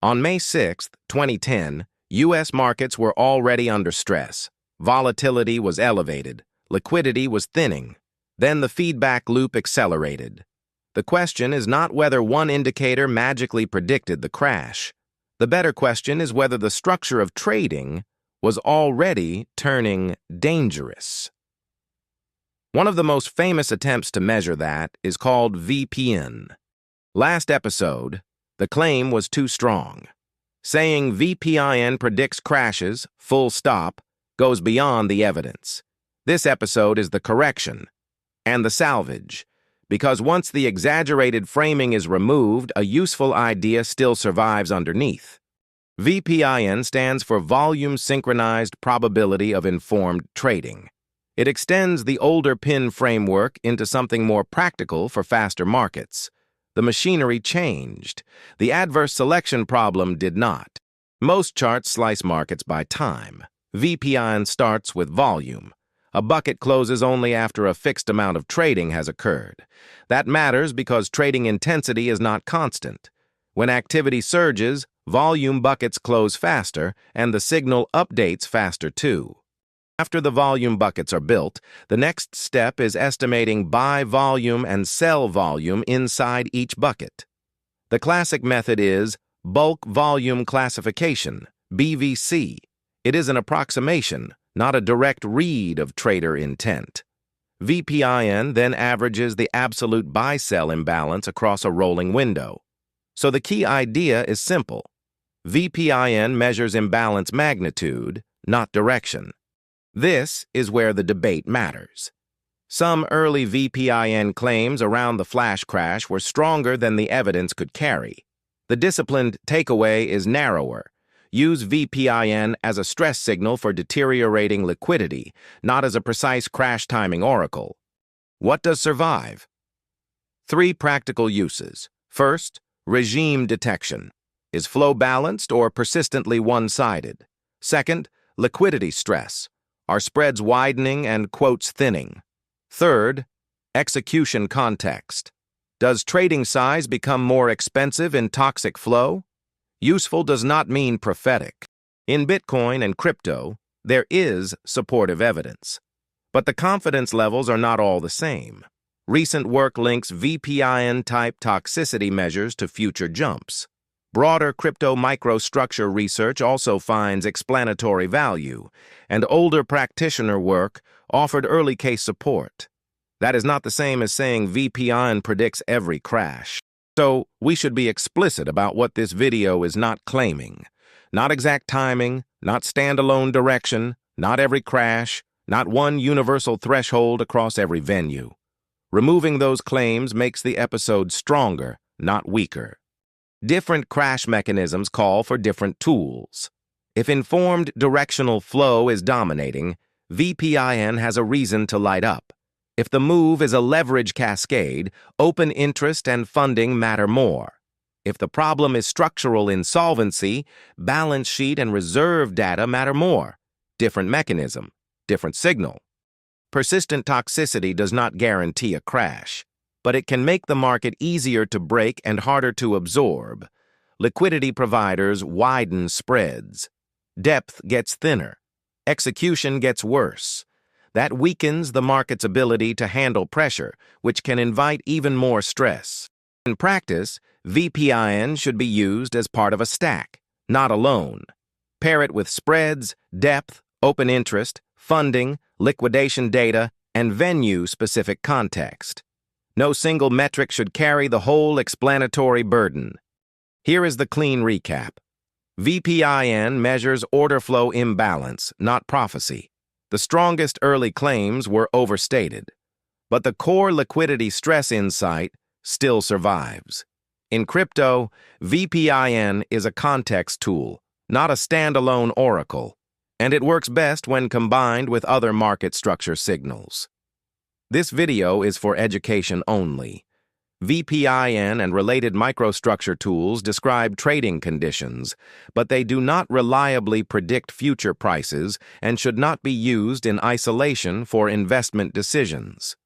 On May 6, 2010, U.S. markets were already under stress. Volatility was elevated. Liquidity was thinning. Then the feedback loop accelerated. The question is not whether one indicator magically predicted the crash. The better question is whether the structure of trading was already turning dangerous. One of the most famous attempts to measure that is called VPIN. Last episode, the claim was too strong. Saying VPIN predicts crashes, full stop, goes beyond the evidence. This episode is the correction and the salvage, because once the exaggerated framing is removed, a useful idea still survives underneath. VPIN stands for Volume Synchronized Probability of Informed Trading. It extends the older PIN framework into something more practical for faster markets. The machinery changed. The adverse selection problem did not. Most charts slice markets by time. VPIN starts with volume. A bucket closes only after a fixed amount of trading has occurred. That matters because trading intensity is not constant. When activity surges, volume buckets close faster, and the signal updates faster too. After the volume buckets are built, the next step is estimating buy volume and sell volume inside each bucket. The classic method is bulk volume classification, BVC. It is an approximation, not a direct read of trader intent. VPIN then averages the absolute buy-sell imbalance across a rolling window. So the key idea is simple. VPIN measures imbalance magnitude, not direction. This is where the debate matters. Some early VPIN claims around the flash crash were stronger than the evidence could carry. The disciplined takeaway is narrower. Use VPIN as a stress signal for deteriorating liquidity, not as a precise crash timing oracle. What does survive? 3 practical uses. First, regime detection. Is flow balanced or persistently one-sided? Second, liquidity stress. Are spreads widening and quotes thinning? Third, execution context. Does trading size become more expensive in toxic flow? Useful does not mean prophetic. In Bitcoin and crypto, there is supportive evidence. But the confidence levels are not all the same. Recent work links VPIN-type toxicity measures to future jumps. Broader crypto microstructure research also finds explanatory value, and older practitioner work offered early case support. That is not the same as saying VPIN predicts every crash. So, we should be explicit about what this video is not claiming. Not exact timing, not standalone direction, not every crash, not one universal threshold across every venue. Removing those claims makes the episode stronger, not weaker. Different crash mechanisms call for different tools. If informed directional flow is dominating, VPIN has a reason to light up. If the move is a leverage cascade, open interest and funding matter more. If the problem is structural insolvency, balance sheet and reserve data matter more. Different mechanism, different signal. Persistent toxicity does not guarantee a crash, but it can make the market easier to break and harder to absorb. Liquidity providers widen spreads. Depth gets thinner. Execution gets worse. That weakens the market's ability to handle pressure, which can invite even more stress. In practice, VPIN should be used as part of a stack, not alone. Pair it with spreads, depth, open interest, funding, liquidation data, and venue-specific context. No single metric should carry the whole explanatory burden. Here is the clean recap. VPIN measures order flow imbalance, not prophecy. The strongest early claims were overstated, but the core liquidity stress insight still survives. In crypto, VPIN is a context tool, not a standalone oracle, and it works best when combined with other market structure signals. This video is for education only. VPIN and related microstructure tools describe trading conditions, but they do not reliably predict future prices and should not be used in isolation for investment decisions.